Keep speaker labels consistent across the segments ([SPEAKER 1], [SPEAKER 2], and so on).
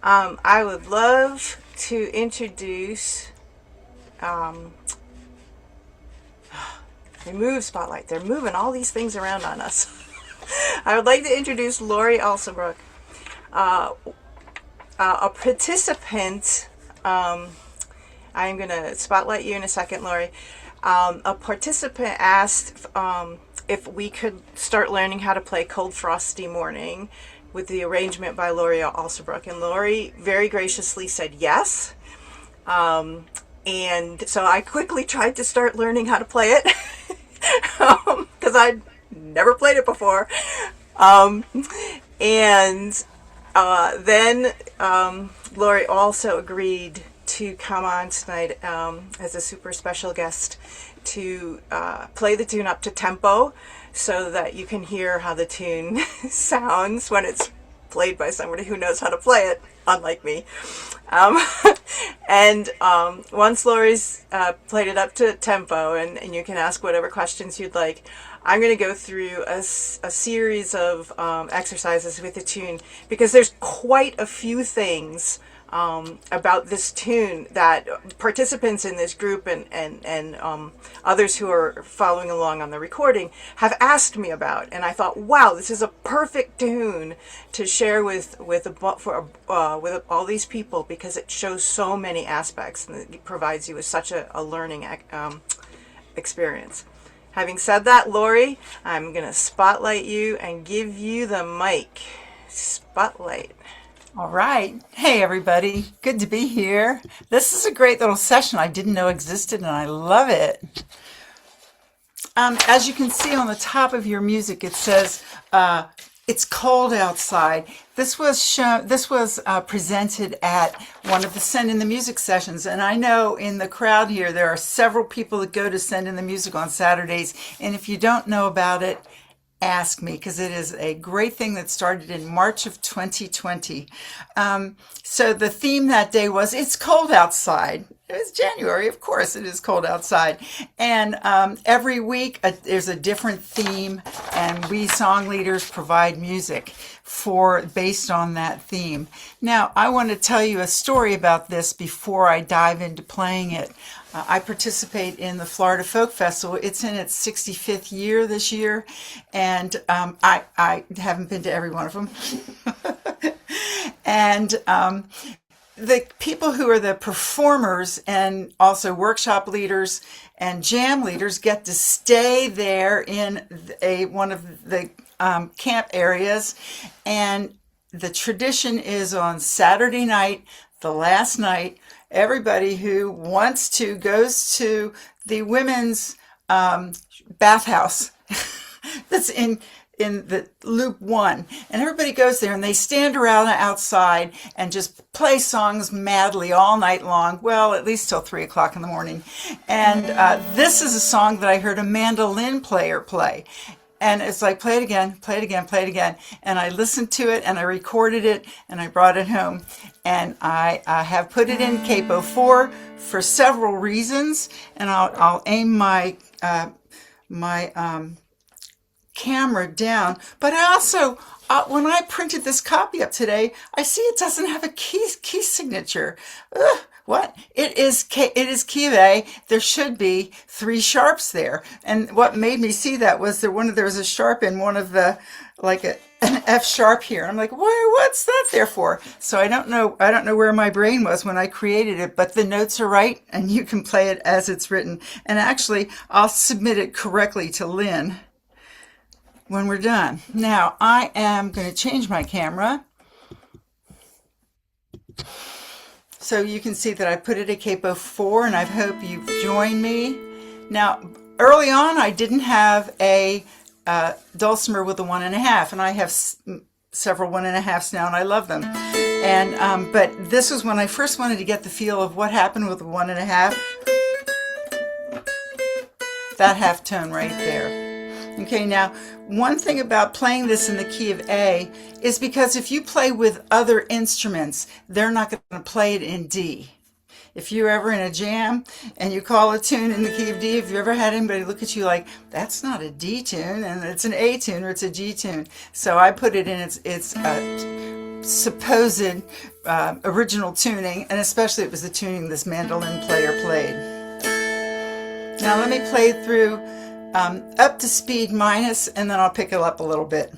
[SPEAKER 1] I would love to introduce, um, remove spotlight. They're moving all these things around on us. I would like to introduce Laurie Alsobrook, uh, a participant. I'm going to spotlight you in a second, Laurie. A participant asked if we could start learning how to play Cold Frosty Morning with the arrangement by Lauri Alsobrook. And Laurie very graciously said yes. And so I quickly tried to start learning how to play it because I'd never played it before. Um, and then Laurie also agreed to come on tonight as a super special guest to play the tune up to tempo so that you can hear how the tune sounds when it's played by somebody who knows how to play it, unlike me. Um, and once Laurie's played it up to tempo, and you can ask whatever questions you'd like, I'm going to go through a series of exercises with the tune because there's quite a few things about this tune that participants in this group and others who are following along on the recording have asked me about, and I thought, wow, this is a perfect tune to share with all these people because it shows so many aspects and it provides you with such a learning experience. Having said that, Laurie, I'm going to spotlight you and give you the mic. Spotlight.
[SPEAKER 2] All right. Hey, everybody. Good to be here. This is a great little session I didn't know existed, and I love it. As you can see on the top of your music, it says, it's cold outside. This was shown. This was presented at one of the Send in the Music sessions, and I know in the crowd here there are several people that go to Send in the Music on Saturdays, and if you don't know about it, ask me because it is a great thing that started in March of 2020. So the theme that day was it's cold outside. It was January, of course it is cold outside. And every week there's a different theme, and we song leaders provide music based on that theme. Now, I want to tell you a story about this before I dive into playing it. I participate in the Florida Folk Festival. It's in its 65th year this year, and I haven't been to every one of them. And the people who are the performers and also workshop leaders and jam leaders get to stay there in one of the camp areas, and the tradition is on Saturday night, the last night, everybody who wants to goes to the women's bathhouse that's in the loop one, and everybody goes there and they stand around outside and just play songs madly all night long, well, at least till 3 o'clock in the morning. And this is a song that I heard a mandolin player play. And it's like, play it again, play it again, play it again. And I listened to it and I recorded it and I brought it home. And I have put it in Capo 4 for several reasons. And I'll aim my camera down. But I also, when I printed this copy up today, I see it doesn't have a key signature. Ugh. What? It is key of A. There should be 3 sharps there. And what made me see that was there was a sharp in one of the, like an F sharp here. I'm like, what's that there for? So I don't know where my brain was when I created it, but the notes are right and you can play it as it's written. And actually, I'll submit it correctly to Lynn when we're done. Now, I am going to change my camera. So you can see that I put it at Capo 4, and I hope you've joined me. Now, early on, I didn't have a dulcimer with a 1.5, and I have several 1.5s now, and I love them. And but this was when I first wanted to get the feel of what happened with the 1.5. That half tone right there. Okay, now, one thing about playing this in the key of A is because if you play with other instruments, they're not going to play it in D. If you're ever in a jam and you call a tune in the key of D, have you ever had anybody look at you like, that's not a D tune, and it's an A tune or it's a G tune? So I put it in its supposed original tuning, and especially it was the tuning this mandolin player played. Now let me play through up to speed minus, and then I'll pick it up a little bit.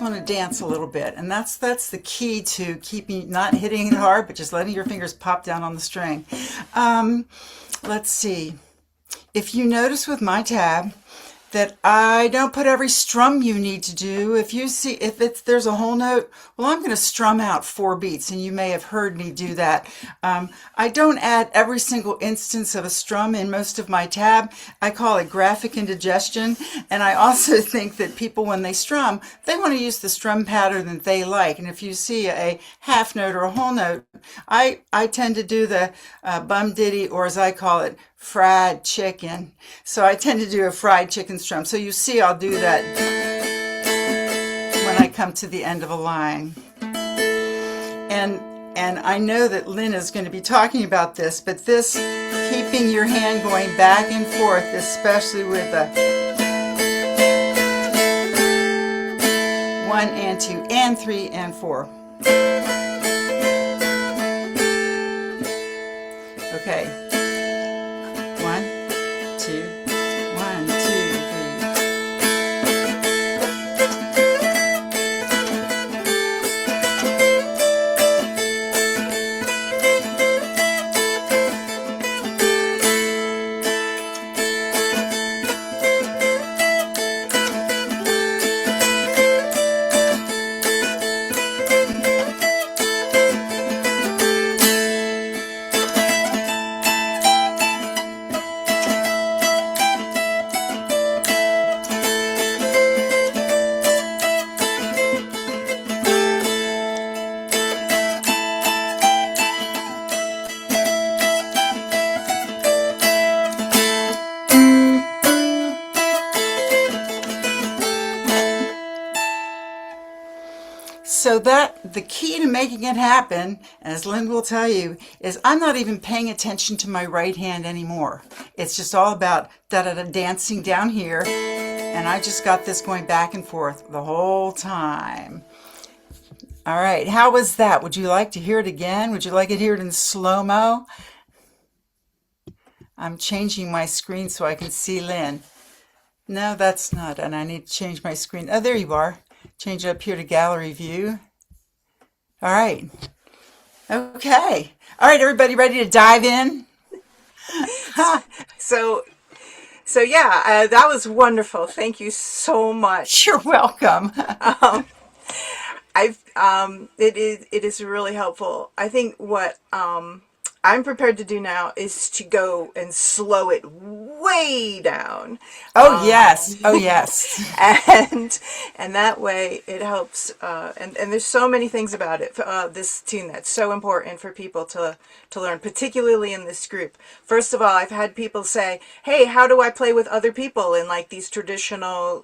[SPEAKER 2] Want to dance a little bit, and that's the key to keeping, not hitting it hard, but just letting your fingers pop down on the string. Let's see, if you notice with my tab that I don't put every strum you need to do. If you see, there's a whole note, well, I'm going to strum out 4 beats, and you may have heard me do that. I don't add every single instance of a strum in most of my tab. I call it graphic indigestion, and I also think that people, when they strum, they want to use the strum pattern that they like. And if you see a half note or a whole note, I tend to do the bum diddy, or as I call it, fried chicken. So I tend to do a fried chicken strum. So you see I'll do that when I come to the end of a line. And I know that Lynn is going to be talking about this, but this, keeping your hand going back and forth, especially with the 1 and 2 and 3 and 4. Okay. 1, 2, 1, 2, So that the key to making it happen, as Lynn will tell you, is I'm not even paying attention to my right hand anymore. It's just all about da-da-da dancing down here, and I just got this going back and forth the whole time. All right, how was that? Would you like to hear it again? Would you like to hear it in slow-mo? I'm changing my screen so I can see Lynn. No, that's not, and I need to change my screen. Oh, there you are. Change it up here to gallery view. All right. Okay. All right, everybody ready to dive in?
[SPEAKER 1] So yeah, that was wonderful. Thank you so much.
[SPEAKER 2] You're welcome.
[SPEAKER 1] It is really helpful. I think what I'm prepared to do now is to go and slow it way down.
[SPEAKER 2] Oh yes. Oh yes.
[SPEAKER 1] And that way it helps. And there's so many things about it. This tune that's so important for people to learn, particularly in this group. First of all, I've had people say, "Hey, how do I play with other people in like these traditional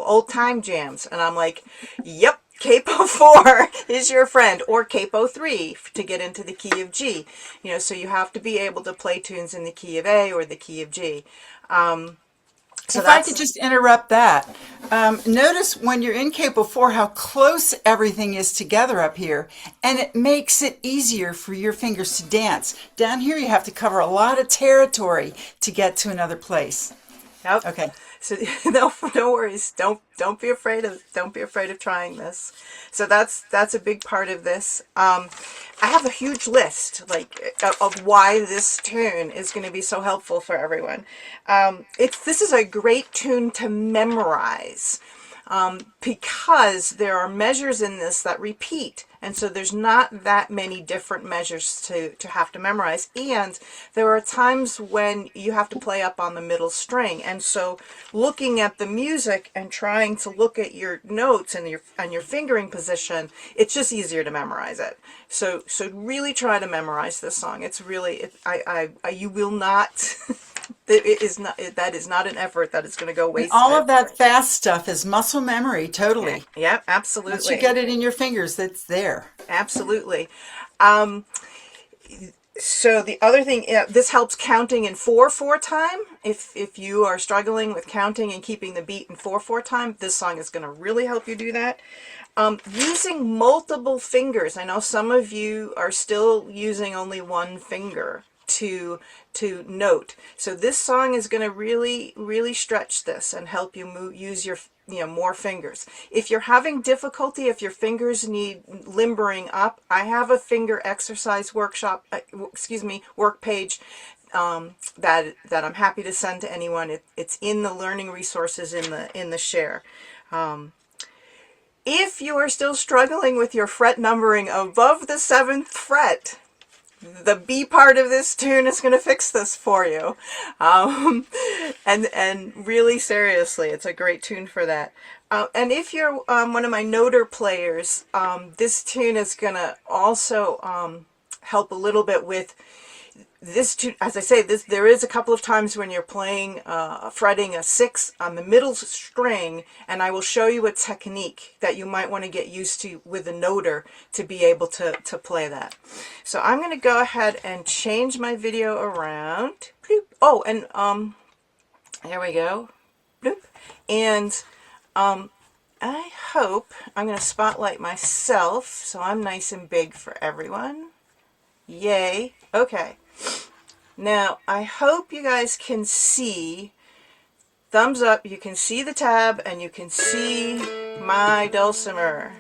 [SPEAKER 1] old time jams?" And I'm like, "Yep. Capo 4 is your friend, or Capo 3 to get into the key of G. You know, so you have to be able to play tunes in the key of A or the key of G."
[SPEAKER 2] So if I could just interrupt that. Notice when you're in Capo 4 how close everything is together up here, and it makes it easier for your fingers to dance. Down here you have to cover a lot of territory to get to another place.
[SPEAKER 1] Yep.
[SPEAKER 2] Okay.
[SPEAKER 1] So no worries. Don't be afraid of trying this. So that's a big part of this. I have a huge list of why this tune is going to be so helpful for everyone. This is a great tune to memorize. Because there are measures in this that repeat. And so there's not that many different measures to have to memorize. And there are times when you have to play up on the middle string. And so looking at the music and trying to look at your notes and your fingering position, it's just easier to memorize it. So really try to memorize this song. It's really, you will not... that is not an effort that is going to go
[SPEAKER 2] And
[SPEAKER 1] wasted.
[SPEAKER 2] all of that fast stuff is muscle memory, totally.
[SPEAKER 1] Yep, absolutely.
[SPEAKER 2] Once you get it in your fingers, it's there.
[SPEAKER 1] Absolutely. So the other thing, this helps counting in 4/4 time. If you are struggling with counting and keeping the beat in 4/4 time, this song is going to really help you do that. Using multiple fingers. I know some of you are still using only one finger to note. So this song is going to really stretch this and help you use your more fingers. If you're having difficulty, if your fingers need limbering up, I have a finger exercise workshop, work page that I'm happy to send to anyone. It's in the learning resources in the share. If you are still struggling with your fret numbering above the 7th fret, the B part of this tune is going to fix this for you. And really seriously, it's a great tune for that. And if you're one of my noter players, this tune is going to also help a little bit with this tune. As I say, there is a couple of times when you're playing, fretting a 6 on the middle string, and I will show you a technique that you might want to get used to with a noter to be able to play that. So I'm going to go ahead and change my video around. Oh, and there we go. And I hope I'm going to spotlight myself so I'm nice and big for everyone. Yay. Okay. Now, I hope you guys can see, thumbs up, you can see the tab and you can see my Dulcimer.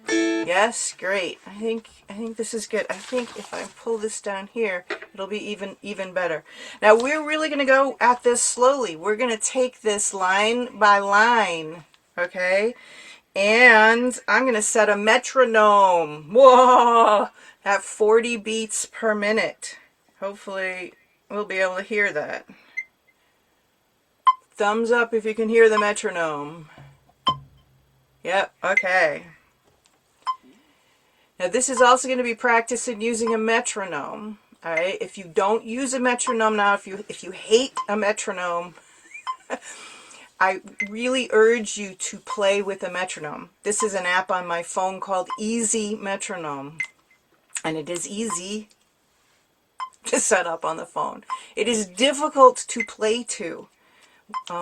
[SPEAKER 1] Yes, great. I think this is good. I think if I pull this down here, it'll be even better. Now, we're really going to go at this slowly. We're going to take this line by line, okay? And I'm going to set a metronome. Whoa! At 40 beats per minute. Hopefully we'll be able to hear that. Thumbs up if you can hear the metronome. Yep, okay. Now this is also going to be practicing using a metronome. Alright, if you don't use a metronome now, if you hate a metronome, I really urge you to play with a metronome. This is an app on my phone called Easy Metronome. And it is easy to set up on the phone. It is difficult to play to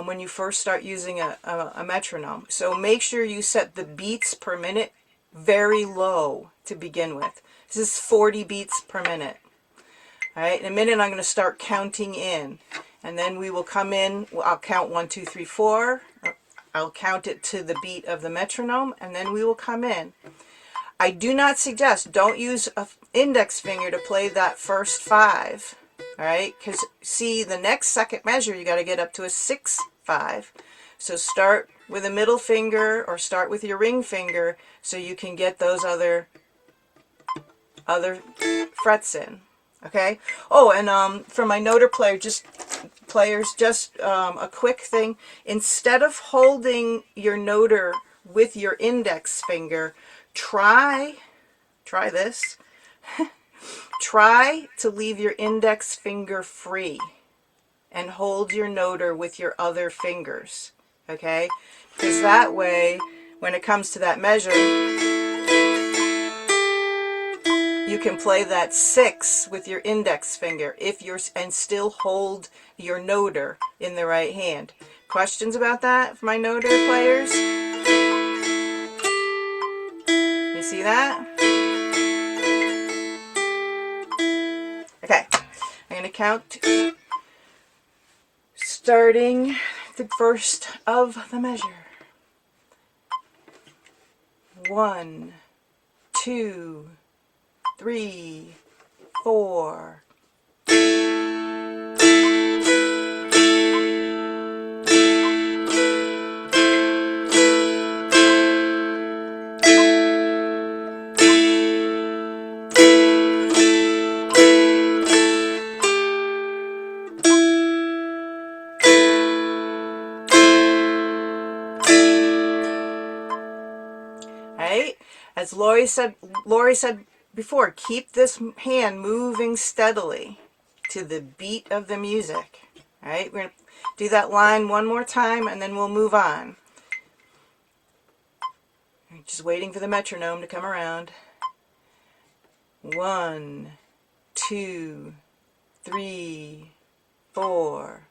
[SPEAKER 1] when you first start using a metronome. So make sure you set the beats per minute very low to begin with. This is 40 beats per minute. All right, in a minute I'm going to start counting in. And then we will come in, I'll count 1, 2, 3, 4. I'll count it to the beat of the metronome, and then we will come in. I do not suggest, don't use an index finger to play that first 5, all right? Because see, the next second measure, you got to get up to a 6, 5. So start with a middle finger or start with your ring finger so you can get those other frets in, okay? Oh, and for my noter players, just a quick thing. Instead of holding your noter with your index finger, try this. Try to leave your index finger free and hold your noter with your other fingers, okay? Because that way, when it comes to that measure, you can play that 6 with your index finger and still hold your noter in the right hand. Questions about that for my noter players? You see that? Okay, I'm going to count starting the first of the measure. 1, 2, 3, 4. Right? As Laurie said before, keep this hand moving steadily to the beat of the music. Right? We're going to do that line one more time and then we'll move on. Just waiting for the metronome to come around. 1, 2, 3, 4.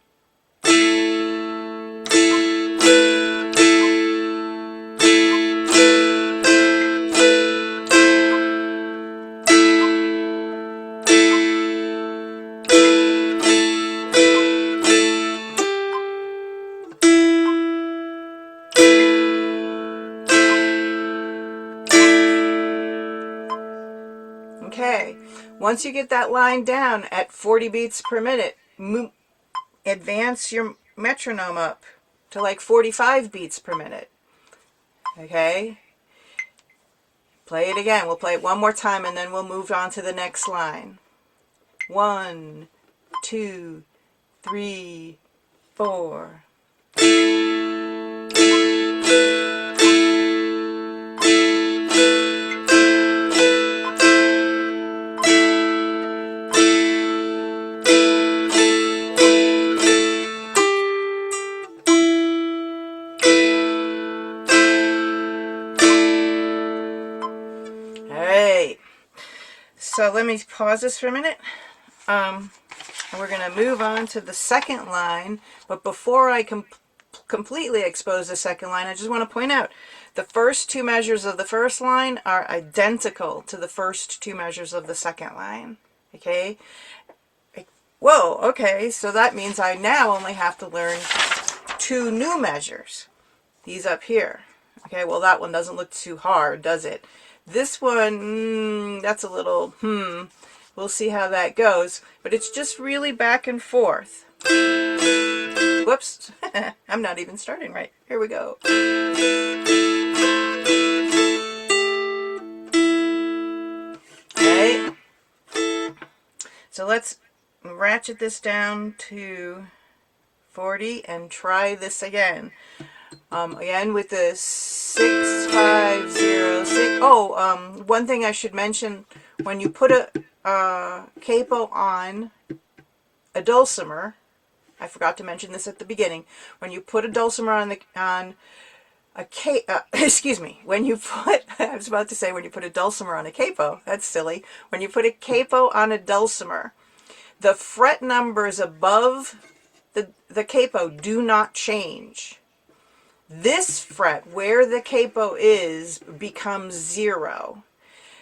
[SPEAKER 1] Okay, once you get that line down at 40 beats per minute, advance your metronome up to like 45 beats per minute. Okay? Play it again. We'll play it one more time and then we'll move on to the next line. 1, 2, 3, 4. Alright, so let me pause this for a minute. And we're going to move on to the second line, but before I completely expose the second line, I just want to point out the first two measures of the first line are identical to the first two measures of the second line. Okay? Whoa, okay, so that means I now only have to learn two new measures. These up here. Okay, well that one doesn't look too hard, does it? This one, that's a little, we'll see how that goes. But it's just really back and forth. Whoops, I'm not even starting right. Here we go. Okay, so let's ratchet this down to 40 and try this again. Again with the 6, 5, 0, 6. Oh, one thing I should mention, when you put a capo on a dulcimer, I forgot to mention this at the beginning. When you put a dulcimer when you put, I was about to say when you put a dulcimer on a capo, that's silly. When you put a capo on a dulcimer, the fret numbers above the capo do not change. This fret, where the capo is, becomes 0.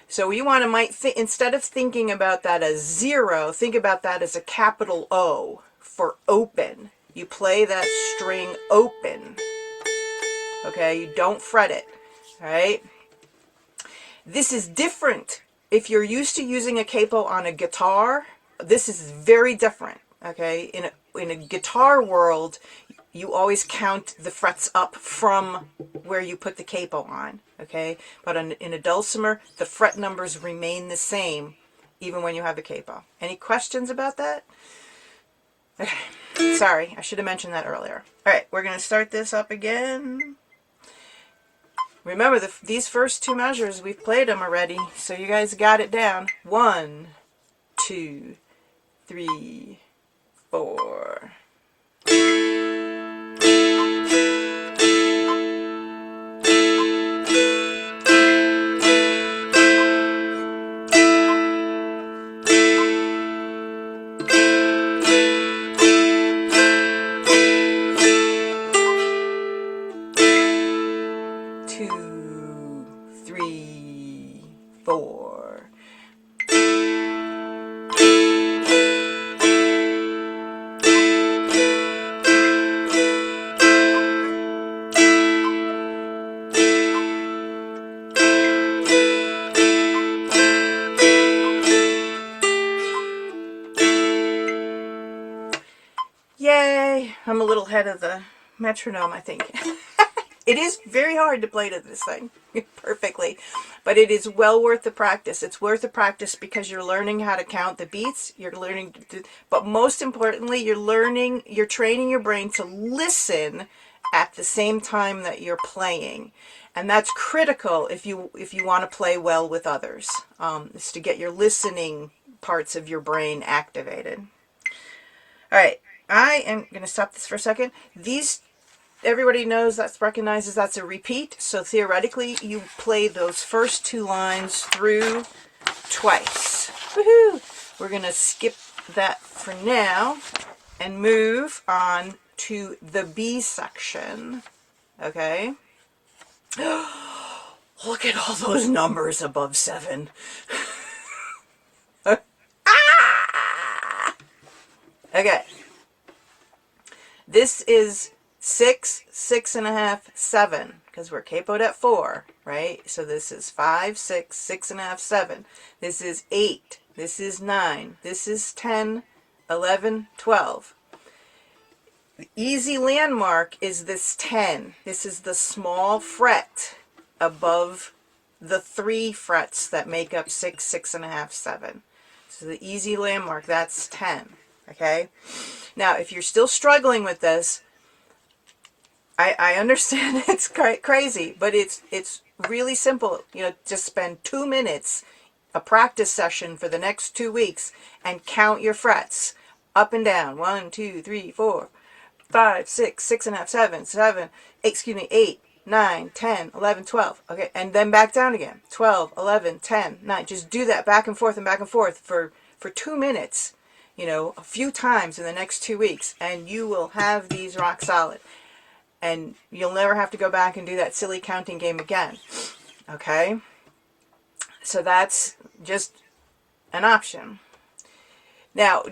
[SPEAKER 1] So you want to instead of thinking about that as 0, think about that as a capital O for open. You play that string open. Okay, you don't fret it. All right. This is different. If you're used to using a capo on a guitar, this is very different. Okay, in a guitar world, you always count the frets up from where you put the capo on, okay? But in a dulcimer, the fret numbers remain the same even when you have a capo. Any questions about that? Okay, sorry, I should have mentioned that earlier. All right, we're going to start this up again. Remember, these first two measures, we've played them already, so you guys got it down. 1, 2, 3, 4. 2, 3, 4. I'm a little ahead of the metronome, I think. It is very hard to play to this thing perfectly, but it is well worth the practice. It's worth the practice because you're learning how to count the beats. You're learning, but most importantly, you're training your brain to listen at the same time that you're playing. And that's critical if you want to play well with others, is to get your listening parts of your brain activated. All right, I am going to stop this for a second. Everybody recognizes that's a repeat, so theoretically you play those first two lines through twice. Woohoo! We're going to skip that for now and move on to the B section. Okay? Look at all those numbers above 7. Okay. This is 6, 6.5, 7, because we're capoed at 4, right? So this is 5, 6, 6.5, 7. This is 8. This is 9. This is 10, 11, 12. The easy landmark is this 10. This is the small fret above the 3 frets that make up 6, 6.5, 7. So the easy landmark, that's 10. Okay? Now, if you're still struggling with this, I understand it's crazy, but it's really simple. Just spend 2 minutes, a practice session for the next 2 weeks, and count your frets up and down. 1, 2, 3, 4, 5, 6, 6.5, 7, 7, 8, 9, 10, 11, 12. Okay, and then back down again. 12, 11, 10, 9. Just do that back and forth for 2 minutes, a few times in the next 2 weeks, and you will have these rock solid. And you'll never have to go back and do that silly counting game again. Okay? So that's just an option. Now,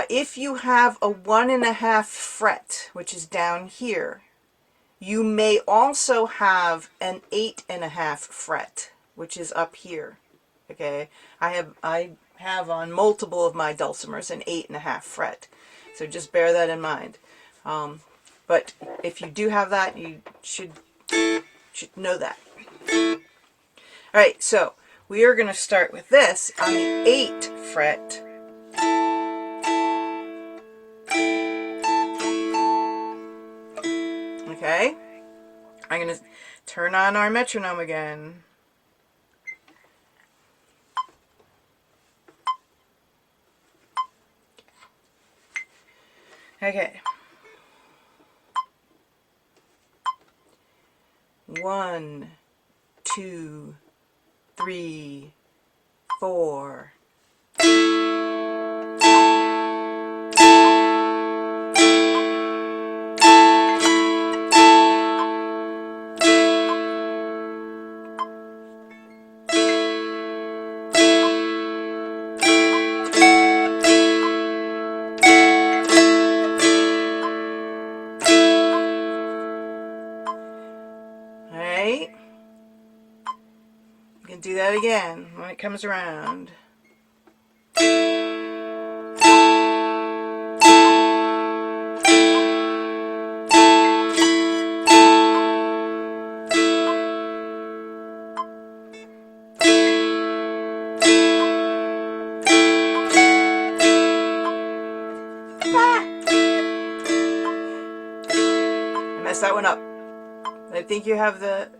[SPEAKER 1] if you have a 1.5 fret, which is down here, you may also have an 8.5 fret, which is up here. Okay? I have on multiple of my dulcimers an 8.5 fret. So just bear that in mind. But if you do have that, you should know that. All right, so we are going to start with this on the 8th fret. Okay, I'm going to turn on our metronome again. Okay. 1, 2, 3, 4. Do that again when it comes around. I messed that one up. I think you have the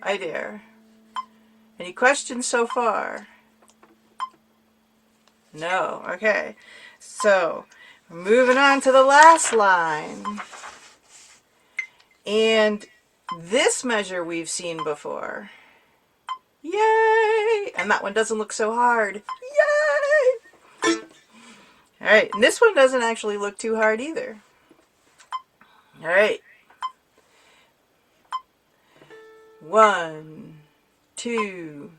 [SPEAKER 1] idea. Any questions so far? No. Okay. So, we're moving on to the last line. And this measure we've seen before. Yay! And that one doesn't look so hard. Yay! Alright, and this one doesn't actually look too hard either. Alright. 1, 2,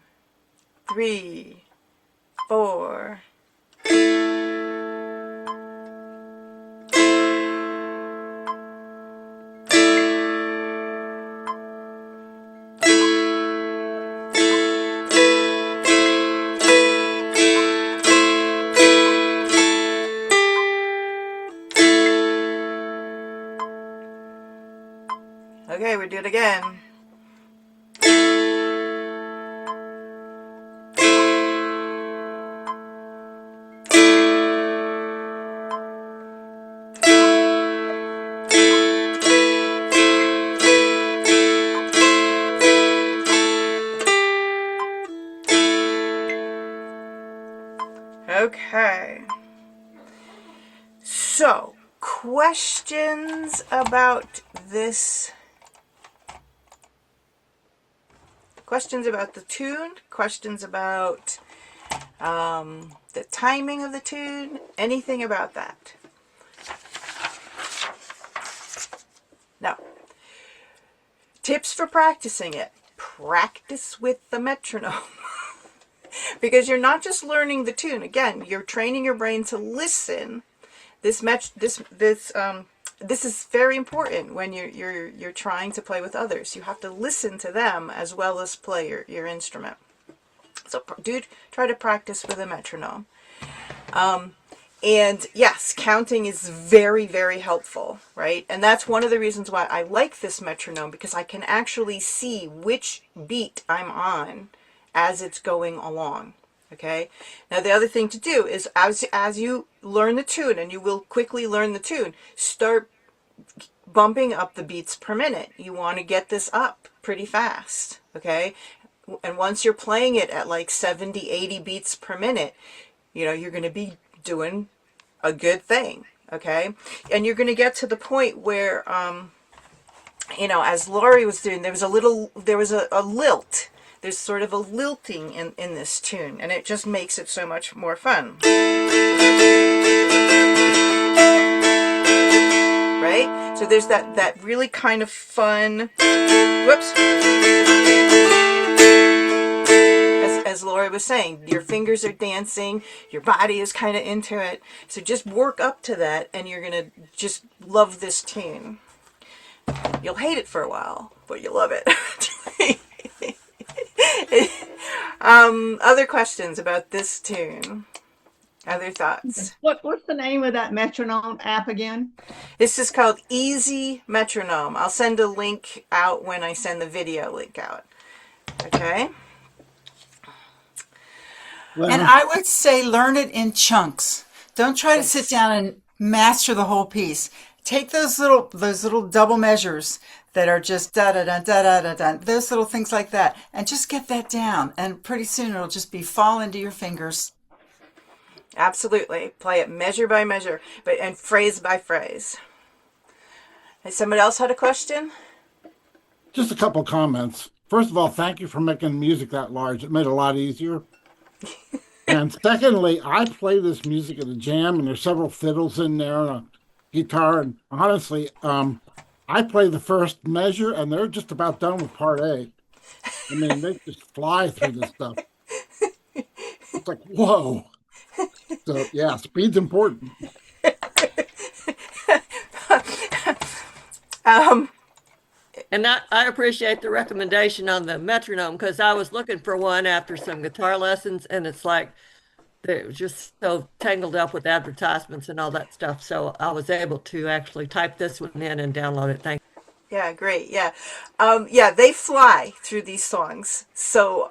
[SPEAKER 1] 3, 4. Okay, we do it again. Okay. So, questions about this? Questions about the tune? Questions about the timing of the tune? Anything about that? No. Tips for practicing it. Practice with the metronome. Because you're not just learning the tune. Again, you're training your brain to listen. This is very important when you're trying to play with others. You have to listen to them as well as play your instrument. So try to practice with a metronome. And yes, counting is very, very helpful, right? And that's one of the reasons why I like this metronome, because I can actually see which beat I'm on as it's going along. Okay. Now the other thing to do is as you learn the tune, and you will quickly learn the tune, start bumping up the beats per minute. You want to get this up pretty fast. Okay. And once you're playing it at like 70, 80 beats per minute, you're going to be doing a good thing. Okay. And you're going to get to the point where, as Laurie was doing, there was a lilt. There's sort of a lilting in this tune, and it just makes it so much more fun. Right? So there's that really kind of fun, whoops. As Laurie was saying, your fingers are dancing, your body is kind of into it. So just work up to that, and you're going to just love this tune. You'll hate it for a while, but you'll love it. Other questions about this tune? Other thoughts?
[SPEAKER 3] What's the name of that metronome app again?
[SPEAKER 1] This is called Easy Metronome. I'll send a link out when I send the video link out. Okay?
[SPEAKER 2] And I would say learn it in chunks. Don't try to sit down and master the whole piece. Take those little double measures that are just da da da da da da da, those little things like that, and just get that down. And pretty soon it'll just fall into your fingers.
[SPEAKER 1] Absolutely. Play it measure by measure, and phrase by phrase. Has somebody else had a question?
[SPEAKER 4] Just a couple comments. First of all, thank you for making music that large. It made it a lot easier. And secondly, I play this music at a jam, and there's several fiddles in there and a guitar. And honestly, I play the first measure, and they're just about done with part A. I mean, they just fly through this stuff. It's like, whoa. So, yeah, speed's important.
[SPEAKER 5] And I appreciate the recommendation on the metronome, because I was looking for one after some guitar lessons, and it's like they're just so tangled up with advertisements and all that stuff. So I was able to actually type this one in and download it. Thank you.
[SPEAKER 1] Yeah, great. Yeah. They fly through these songs. So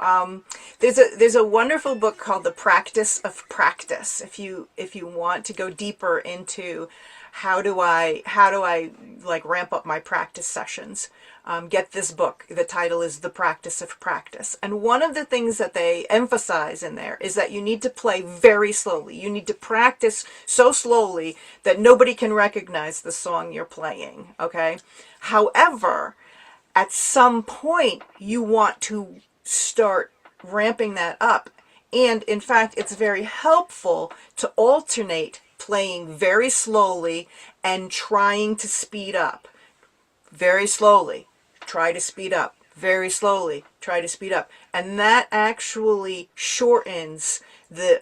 [SPEAKER 1] there's a wonderful book called The Practice of Practice. If you want to go deeper into how do I like ramp up my practice sessions, get this book. The title is The Practice of Practice. And one of the things that they emphasize in there is that you need to play very slowly. You need to practice so slowly that nobody can recognize the song you're playing. Okay. However, at some point you want to start ramping that up. And in fact, it's very helpful to alternate playing very slowly and trying to speed up. Very slowly, try to speed up. Very slowly, try to speed up. And that actually shortens the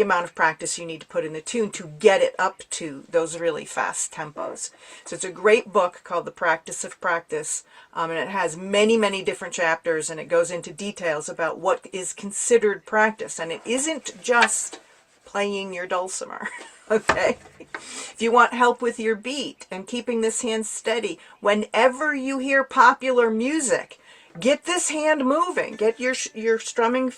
[SPEAKER 1] amount of practice you need to put in the tune to get it up to those really fast tempos. So it's a great book called The Practice of Practice, and it has many, many different chapters, and it goes into details about what is considered practice. And it isn't just playing your dulcimer. Okay. If you want help with your beat and keeping this hand steady, whenever you hear popular music, get this hand moving. Get your strumming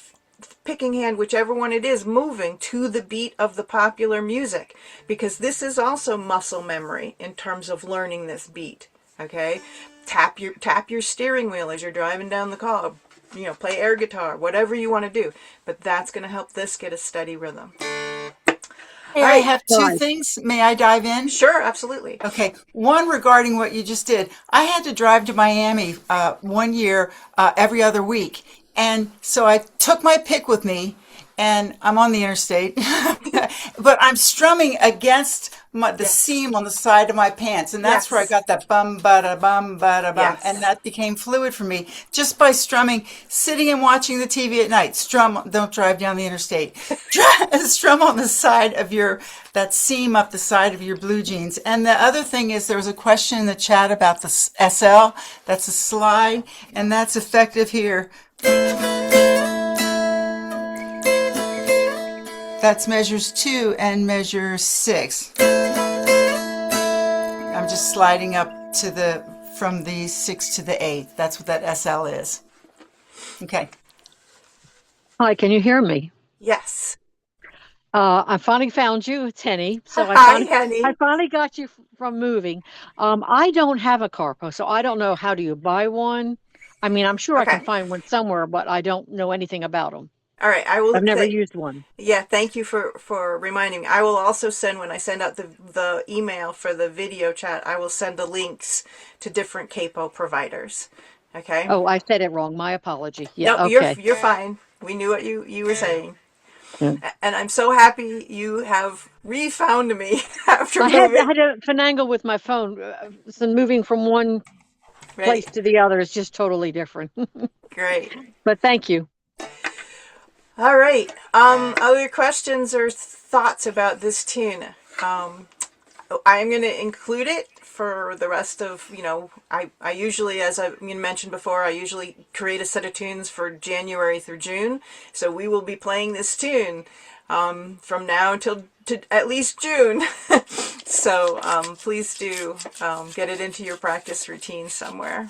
[SPEAKER 1] picking hand, whichever one it is, moving to the beat of the popular music, because this is also muscle memory in terms of learning this beat. Okay? Tap your steering wheel as you're driving down the car. You know, play air guitar, whatever you want to do. But that's going to help this get a steady rhythm.
[SPEAKER 2] Hey,
[SPEAKER 1] All
[SPEAKER 2] I
[SPEAKER 1] right.
[SPEAKER 2] have two things. May I dive in?
[SPEAKER 1] Sure, absolutely.
[SPEAKER 2] Okay, one regarding what you just did. I had to drive to Miami 1 year every other week. And so I took my pick with me and I'm on the interstate, but I'm strumming against the
[SPEAKER 1] Yes.
[SPEAKER 2] seam on the side of my pants. And that's where I
[SPEAKER 1] Yes.
[SPEAKER 2] got that bum, bada, bum, bada, bum.
[SPEAKER 1] Yes.
[SPEAKER 2] And that became fluid for me just by strumming, sitting and watching the TV at night. Strum, don't drive down the interstate. Strum on the side of that seam up the side of your blue jeans. And the other thing is there was a question in the chat about the SL. That's a slide, and that's effective here. That's measures 2 and measure 6. I'm just sliding up from the 6 to the 8. That's what that SL is. Okay.
[SPEAKER 6] Hi, can you hear me?
[SPEAKER 1] Yes.
[SPEAKER 6] I finally found you, Tenny. So
[SPEAKER 1] Hi, Henny.
[SPEAKER 6] I finally got you from moving. I don't have a carpo, so I don't know, how do you buy one? I mean, I'm sure I can
[SPEAKER 1] Okay.
[SPEAKER 6] find one somewhere, but I don't know anything about them.
[SPEAKER 1] All right. I will.
[SPEAKER 6] I've never used one.
[SPEAKER 1] Yeah. Thank you for reminding me. I will also send, when I send out the email for the video chat, I will send the links to different capo providers. Okay.
[SPEAKER 6] Oh, I said it wrong. My apology. Yeah.
[SPEAKER 1] No,
[SPEAKER 6] Okay.
[SPEAKER 1] you're fine. We knew what you were saying.
[SPEAKER 6] Yeah.
[SPEAKER 1] And I'm so happy you have refound me after
[SPEAKER 6] I
[SPEAKER 1] moving.
[SPEAKER 6] had a finagle with my phone. So moving from one place
[SPEAKER 1] Right.
[SPEAKER 6] to the other is just totally different.
[SPEAKER 1] Great.
[SPEAKER 6] But thank you.
[SPEAKER 1] All right. Other questions or thoughts about this tune? I'm going to include it for the rest of, I usually, as I mentioned before, I usually create a set of tunes for January through June. So we will be playing this tune from now until at least June. So please do get it into your practice routine somewhere.